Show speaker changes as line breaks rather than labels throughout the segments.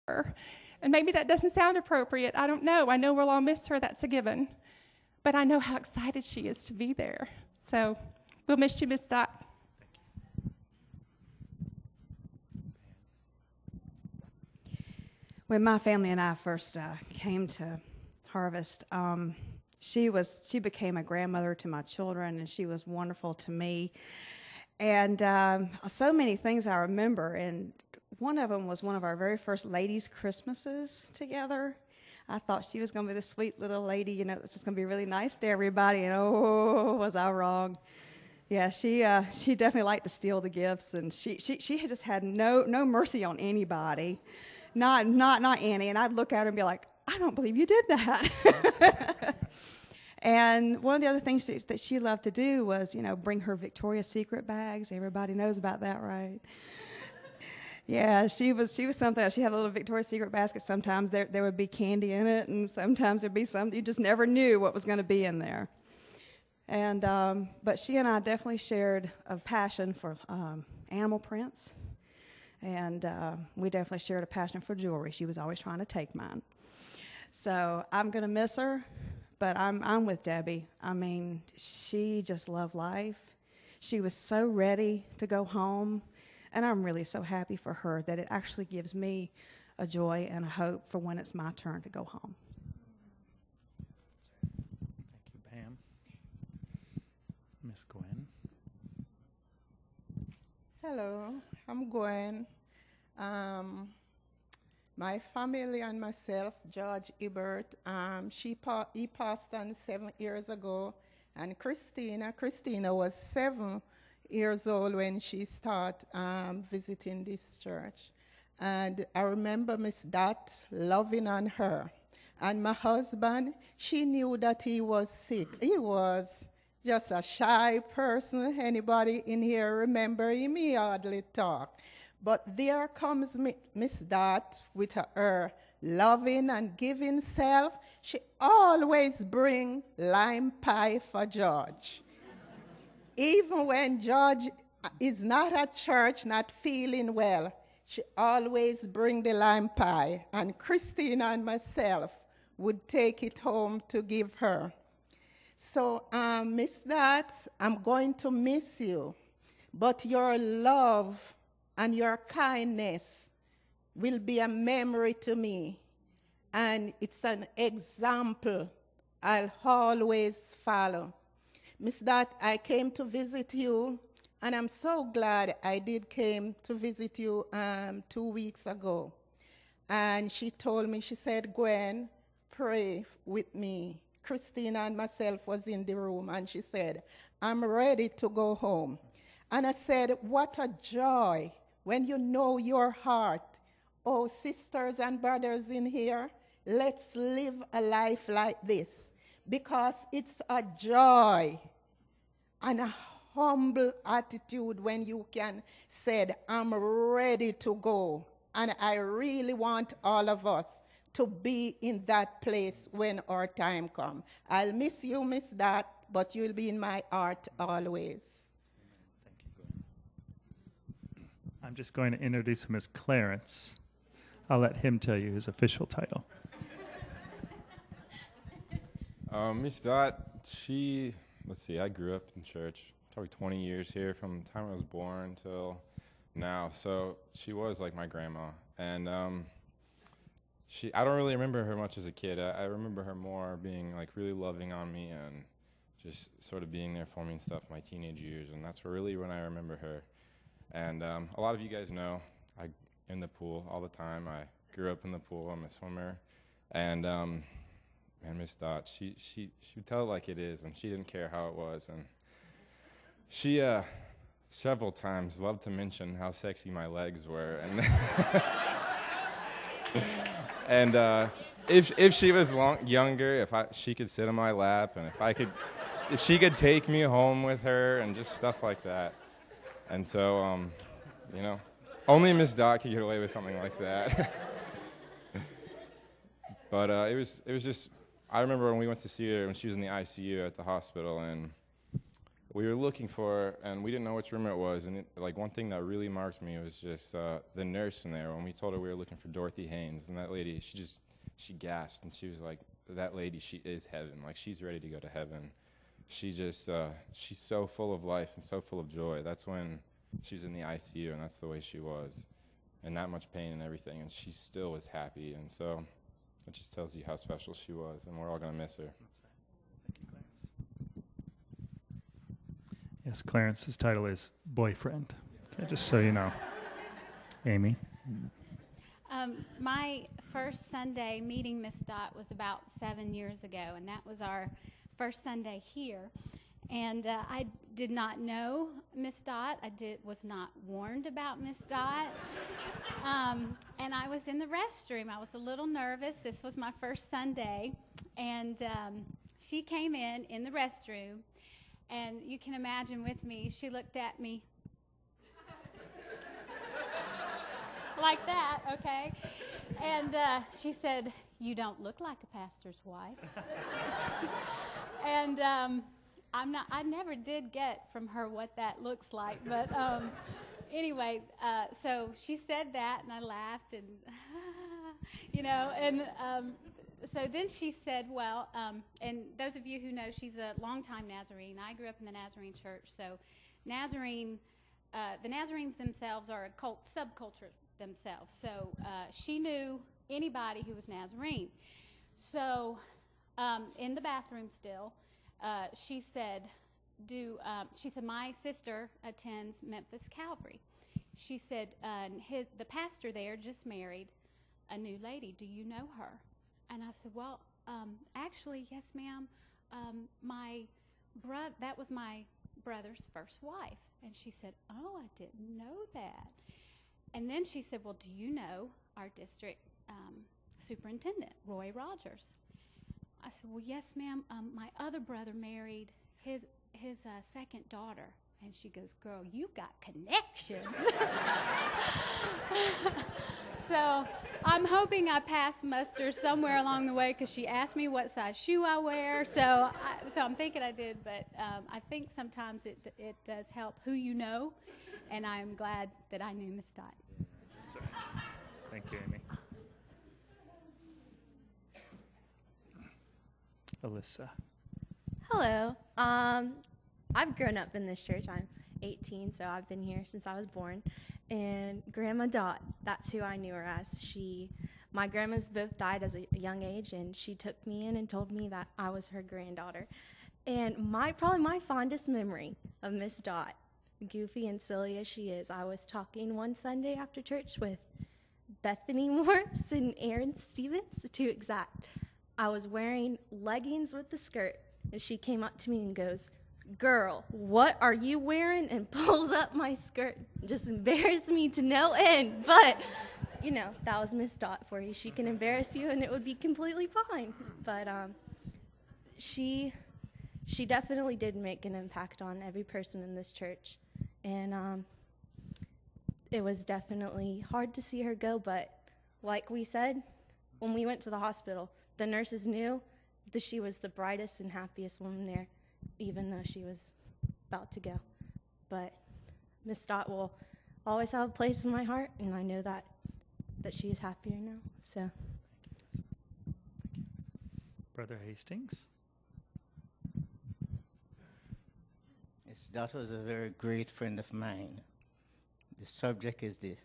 her. And maybe that doesn't sound appropriate. I don't know. I know we'll all miss her. That's a given. But I know how excited she is to be there. So we'll miss you, Miss Dott.
When my family and I first came to Harvest, she became a grandmother to my children, and she was wonderful to me. And so many things I remember, and one of them was one of our very first ladies' Christmases together. I thought she was going to be this sweet little lady, you know, that's just going to be really nice to everybody, and oh, was I wrong. Yeah, she definitely liked to steal the gifts, and she had just had no mercy on anybody. Not Annie, and I'd look at her and be like, I don't believe you did that. And one of the other things that she loved to do was, you know, bring her Victoria's Secret bags. Everybody knows about that, right? Yeah, she was something else. She had a little Victoria's Secret basket. Sometimes there would be candy in it, and sometimes there'd be something you just never knew what was going to be in there. And but she and I definitely shared a passion for animal prints. And we definitely shared a passion for jewelry. She was always trying to take mine. So I'm going to miss her, but I'm with Debbie. I mean, she just loved life. She was so ready to go home, and I'm really so happy for her that it actually gives me a joy and a hope for when it's my turn to go home.
Thank you, Pam. Miss Gwen.
Hello, I'm Gwen. My family and myself, George Ebert, he passed on 7 years ago, and Christina was 7 years old when she started visiting this church. And I remember Miss Dott loving on her. And my husband, she knew that he was sick. He was just a shy person. Anybody in here remember him? He hardly talk. But there comes Miss Dott with her loving and giving self. She always bring lime pie for George. Even when George is not at church, not feeling well, she always bring the lime pie. And Christina and myself would take it home to give her. So, Miss Dott, I'm going to miss you, but your love and your kindness will be a memory to me, and it's an example I'll always follow. Miss Dott, I came to visit you, and I'm so glad I did came to visit you 2 weeks ago. And she told me, she said, Gwen, pray with me. Christina and myself was in the room, and she said, I'm ready to go home. And I said, what a joy when you know your heart. Oh, sisters and brothers in here, let's live a life like this, because it's a joy and a humble attitude when you can say, I'm ready to go. And I really want all of us to be in that place when our time comes. I'll miss you, Miss Dott, but you'll be in my heart always.
I'm just going to introduce him as Clarence. I'll let him tell you his official title.
Miss Dott, I grew up in church, probably 20 years here from the time I was born till now. So she was like my grandma. And I don't really remember her much as a kid. I remember her more being like really loving on me and just sort of being there for me and stuff my teenage years. And that's really when I remember her. And a lot of you guys know I'm in the pool all the time. I grew up in the pool. I'm a swimmer. And Miss Dott, she would tell it like it is, and she didn't care how it was. And she several times loved to mention how sexy my legs were. And and if she was younger, she could sit on my lap, and if she could take me home with her, and just stuff like that. And so, only Miss Dott could get away with something like that. But it was just, I remember when we went to see her when she was in the ICU at the hospital, and we were looking for, and we didn't know which room it was. And like one thing that really marked me was just the nurse in there. When we told her we were looking for Dorothy Haynes, and that lady, she gasped, and she was like, "That lady, she is heaven. Like she's ready to go to heaven." She just, she's so full of life and so full of joy. That's when she was in the ICU, and that's the way she was, and that much pain and everything, and she still was happy. And so it just tells you how special she was, and we're all going to miss her.
Thank you, Clarence. Yes, Clarence's title is Boyfriend. Okay, just so you know. Amy?
My first Sunday meeting Miss Dott was about 7 years ago, and that was our first Sunday here. And I did not know Miss Dott. Was not warned about Miss Dott. And I was in the restroom. I was a little nervous. This was my first Sunday. And she came in the restroom. And you can imagine with me, she looked at me like that, okay? And she said, "You don't look like a pastor's wife." And I never did get from her what that looks like, but anyway, so she said that, and I laughed, and and so then she said, well, and those of you who know, she's a longtime Nazarene. I grew up in the Nazarene church, so the Nazarenes themselves are a subculture themselves, so she knew anybody who was Nazarene. So in the bathroom still, she said, my sister attends Memphis Calvary. She said, the pastor there just married a new lady. Do you know her? And I said, well, actually, yes, ma'am. That was my brother's first wife. And she said, oh, I didn't know that. And then she said, well, do you know our district superintendent, Roy Rogers? I said, well, yes, ma'am. My other brother married his second daughter. And she goes, girl, you got connections. So I'm hoping I passed muster somewhere along the way, because she asked me what size shoe I wear. So I'm thinking I did, but I think sometimes it does help who you know, and I'm glad that I knew Miss Dott.
That's right. Thank you, Amy. Alyssa.
Hello. I've grown up in this church. I'm 18, so I've been here since I was born. And Grandma Dott, that's who I knew her as. My grandmas both died as a young age, and she took me in and told me that I was her granddaughter. And probably my fondest memory of Miss Dott, goofy and silly as she is, I was talking one Sunday after church with Bethany Morris and Aaron Stevens, to be exact. I was wearing leggings with the skirt, and she came up to me and goes, girl, what are you wearing? And pulls up my skirt. Just embarrassed me to no end. But, that was Miss Dott for you. She can embarrass you, and it would be completely fine. But she definitely did make an impact on every person in this church. And it was definitely hard to see her go. But like we said, when we went to the hospital, the nurses knew that she was the brightest and happiest woman there, even though she was about to go. But Miss Dott will always have a place in my heart, and I know that she is happier now. So,
Thank you. Brother Hastings.
Miss Dott was a very great friend of mine. The subject is the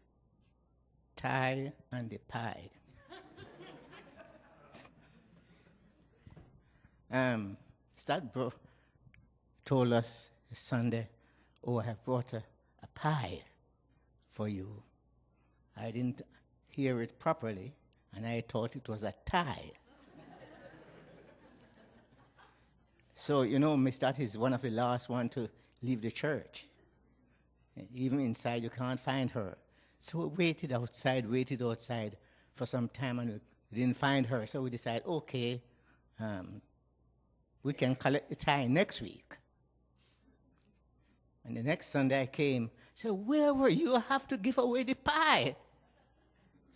tie and the pie. That told us Sunday, oh, I have brought a pie for you. I didn't hear it properly, and I thought it was a tie. So, Miss Dott is one of the last one to leave the church. Even inside, you can't find her. So we waited outside for some time, and we didn't find her. So we decided, okay, we can collect the tie next week. And the next Sunday I came, said, where were you? I have to give away the pie.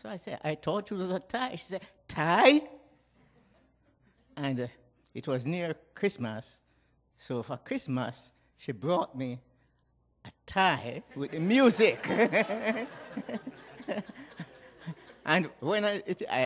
So I said, I thought it was a tie. She said, tie? And it was near Christmas. So for Christmas, she brought me a tie with the music. And when I